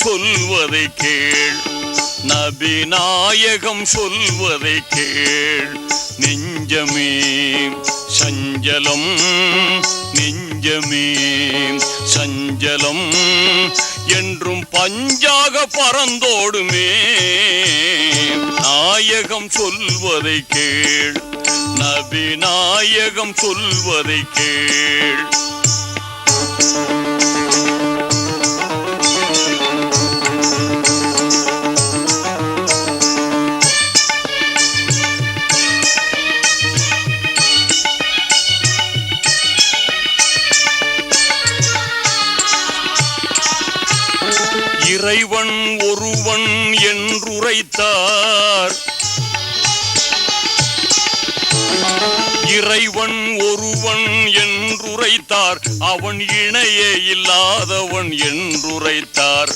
சொல்வதை கேள், நபி நாயகம் சொல்வதை கேள். நெஞ்சமே சஞ்சலம், நெஞ்சமே சஞ்சலம் என்றும் பஞ்சாக பறந்தோடுமே. நாயகம் சொல்வதை கேள், நபி நாயகம் சொல்வதை கேள். இறைவன் ஒருவன் என்றுரைத்தார், இறைவன் ஒருவன் என்றுரைத்தார், அவன் இணையே இல்லாதவன் என்றுரைத்தார்.